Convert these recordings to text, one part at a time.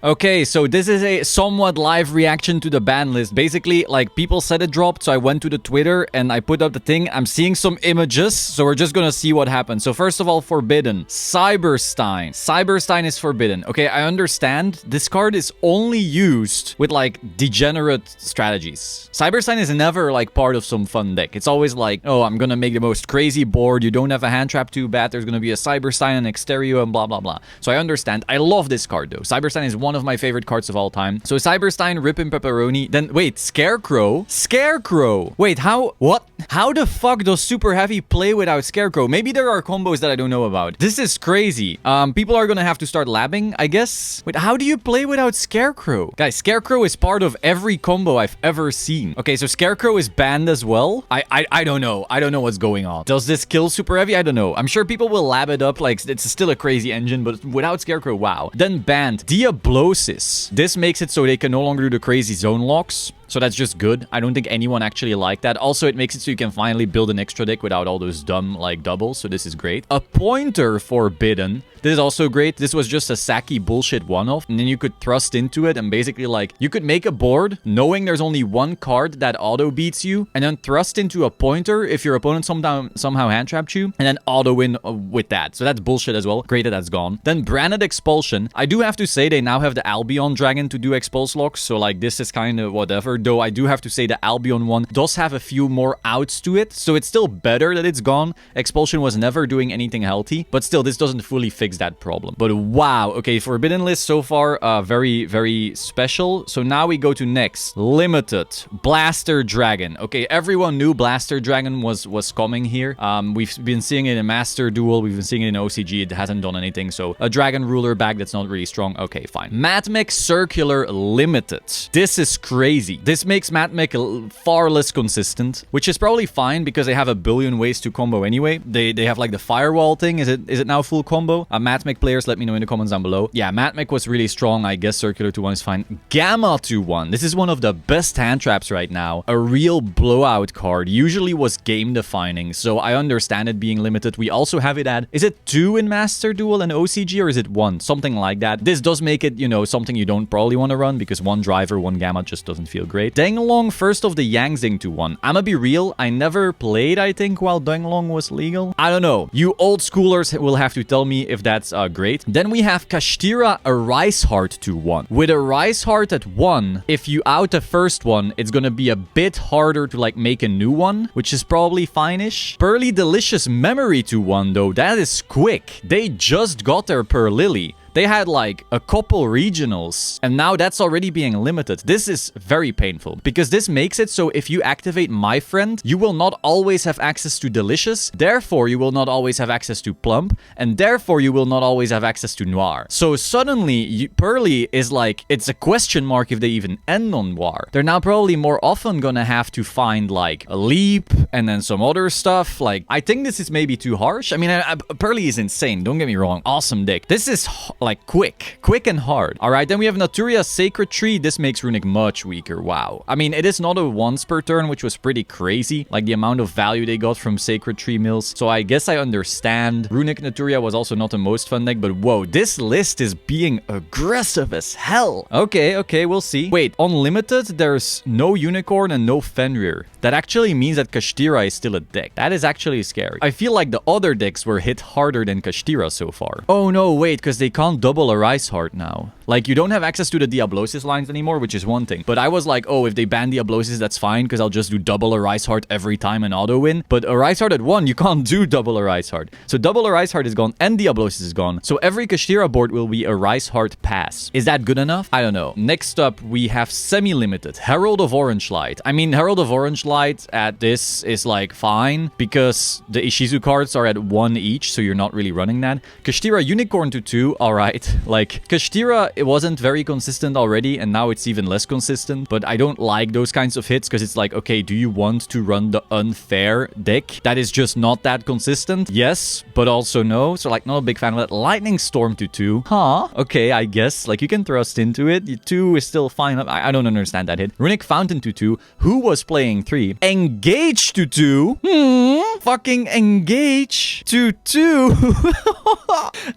Okay, so this is a somewhat live reaction to the ban list. Basically, like, people said it dropped, so I went to the Twitter and I put up the thing. I'm seeing some images, so we're just gonna see what happens. So first of all, forbidden. Cyberstein. Cyberstein is forbidden. Okay, I understand. This card is only used with, like, degenerate strategies. Cyberstein is never, like, part of some fun deck. It's always like, oh, I'm gonna make the most crazy board. You don't have a hand trap too bad. There's gonna be a Cyberstein and Exterio and blah, blah, blah. So I understand. I love this card, though. Cyberstein is one of my favorite cards of all time. So Cyberstein, Ripin Pepperoni. Then, wait, Scarecrow? Scarecrow! Wait, how? What? How the fuck does Super Heavy play without Scarecrow? Maybe there are combos that I don't know about. This is crazy. People are gonna have to start labbing, I guess. Wait, how do you play without Scarecrow? Guys, Scarecrow is part of every combo I've ever seen. Okay, so Scarecrow is banned as well. I don't know. I don't know what's going on. Does this kill Super Heavy? I don't know. I'm sure people will lab it up. Like, it's still a crazy engine, but without Scarecrow, wow. Then banned Diablosis. This makes it so they can no longer do the crazy zone locks. So that's just good. I don't think anyone actually liked that. Also, it makes it so you can finally build an extra deck without all those dumb, like, doubles. So this is great. A pointer forbidden. This is also great. This was just a sacky bullshit one-off. And then you could thrust into it and basically, like, you could make a board knowing there's only one card that auto beats you. And then thrust into a pointer if your opponent somehow hand-trapped you. And then auto-win with that. So that's bullshit as well. Great that that's gone. Then branded expulsion. I do have to say they now have the Albion Dragon to do expulse locks. So, like, this is kind of whatever. Though I do have to say the Albion one does have a few more outs to it. So it's still better that it's gone. Expulsion was never doing anything healthy. But still, this doesn't fully fix that problem. But wow. Okay, forbidden list so far, very, very special. So now we go to next. Limited. Blaster Dragon. Okay, everyone knew Blaster Dragon was coming here. We've been seeing it in Master Duel. We've been seeing it in OCG. It hasn't done anything. So a Dragon Ruler bag that's not really strong. Okay, fine. Matmech Circular Limited. This is crazy. This makes Matmech far less consistent, which is probably fine because they have a billion ways to combo anyway. They have like the firewall thing. Is it now full combo? Matmech players, let me know in the comments down below. Yeah, Matmech was really strong. I guess Circular 2-1 is fine. Gamma 2-1. This is one of the best hand traps right now. A real blowout card. Usually was game defining, so I understand it being limited. We also have it at, is it 2 in Master Duel and OCG or is it 1? Something like that. This does make it, you know, something you don't probably want to run because one driver, one Gamma just doesn't feel great. Denglong, first of the Yangzing 2-1. I'ma be real, I never played, I think, while Denglong was legal. I don't know. You old schoolers will have to tell me if that's great. Then we have Kashtira, a Rice Heart 2-1. With a Rice Heart at 1, if you out the first one, it's gonna be a bit harder to, like, make a new one, which is probably fine-ish. Pearly Delicious Memory 2-1, though. That is quick. They just got their Pearl Lily. They had like a couple regionals and now that's already being limited. This is very painful because this makes it so if you activate My Friend, you will not always have access to Delicious. Therefore, you will not always have access to Plump and therefore you will not always have access to Noir. So suddenly, Pearly is like, it's a question mark if they even end on Noir. They're now probably more often gonna have to find like a Leap and then some other stuff. Like, I think this is maybe too harsh. I mean, Pearly is insane. Don't get me wrong. Awesome deck. This is like quick and hard. All right, then we have Naturia Sacred Tree. This makes Runic much weaker. Wow. I mean, it is not a once per turn, which was pretty crazy. Like the amount of value they got from Sacred Tree mills. So I guess I understand. Runic Naturia was also not the most fun deck, but whoa, this list is being aggressive as hell. Okay, we'll see. Wait, unlimited, there's no Unicorn and no Fenrir. That actually means that Kashtira is still a deck. That is actually scary. I feel like the other decks were hit harder than Kashtira so far. Oh no, wait, because they can't double a Rice Heart now. Like, you don't have access to the Diablosis lines anymore, which is one thing. But I was like, oh, if they ban Diablosis, that's fine, because I'll just do double a Rice Heart every time and auto-win. But a Rice Heart at 1, you can't do double a Rice Heart. So double a Rice Heart is gone, and Diablosis is gone. So every Kashtira board will be a Rice Heart pass. Is that good enough? I don't know. Next up, we have semi-limited. Herald of Orange Light. I mean, Herald of Orange Light at this is, like, fine, because the Ishizu cards are at 1 each, so you're not really running that. Kashtira Unicorn to 2, alright. Like, Kashtira, it wasn't very consistent already, and now it's even less consistent, but I don't like those kinds of hits, because it's like, okay, do you want to run the unfair deck that is just not that consistent? Yes, but also no, so like, not a big fan of that. Lightning Storm to 2. Huh? Okay, I guess, like, you can thrust into it. 2 is still fine. I don't understand that hit. Runic Fountain to 2. Who was playing 3? Engage to 2? Fucking Engage to 2?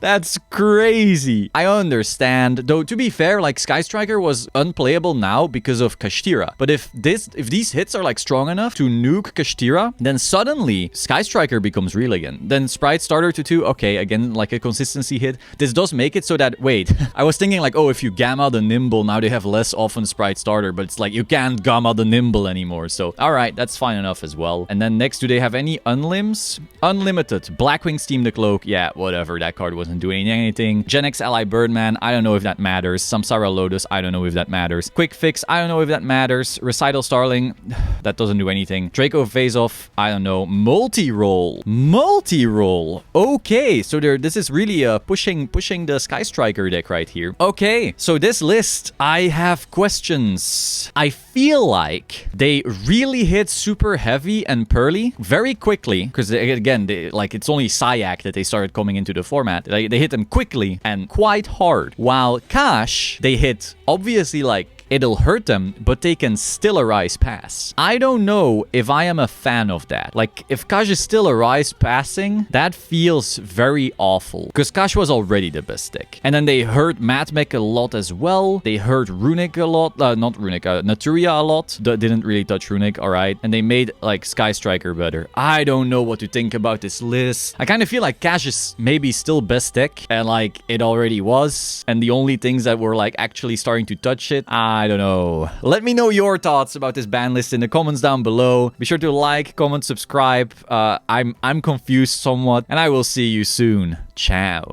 That's crazy. I understand. Though, to be fair, like, Sky Striker was unplayable now because of Kashtira. But if these hits are, like, strong enough to nuke Kashtira, then suddenly Sky Striker becomes real again. Then Sprite Starter to 2, okay, again, like a consistency hit. This does make it so that, wait, I was thinking like, oh, if you Gamma the Nimble, now they have less often Sprite Starter, but it's like, you can't Gamma the Nimble anymore. So, alright, that's fine enough as well. And then next, do they have any Unlims? Unlimited. Blackwing Steam the Cloak. Yeah, whatever. That card wasn't doing anything. Gen X Ally Birdman. I don't know if that matters. Samsara Lotus. I don't know if that matters. Quick Fix. I don't know if that matters. Recital Starling. That doesn't do anything. Draco Phase Off. I don't know. Multi-roll. Multi-roll. Okay, so this is really pushing the Sky Striker deck right here. Okay, so this list, I have questions. I feel like they really hit super heavy and Pearly very quickly, because again, like, it's only Syac that they started coming into the format. They hit them quickly and quite hard. While Cash, they hit obviously like it'll hurt them, but they can still Arise Pass. I don't know if I am a fan of that. Like, if Kash is still Arise Passing, that feels very awful. Because Kash was already the best deck. And then they hurt Matmech a lot as well. They hurt Runic a lot. Not Runic, Naturia a lot. Didn't really touch Runic, alright. And they made, like, Sky Striker better. I don't know what to think about this list. I kind of feel like Kash is maybe still best deck. And, like, it already was. And the only things that were, like, actually starting to touch it, I don't know. Let me know your thoughts about this ban list in the comments down below. Be sure to like, comment, subscribe. I'm confused somewhat, and I will see you soon. Ciao.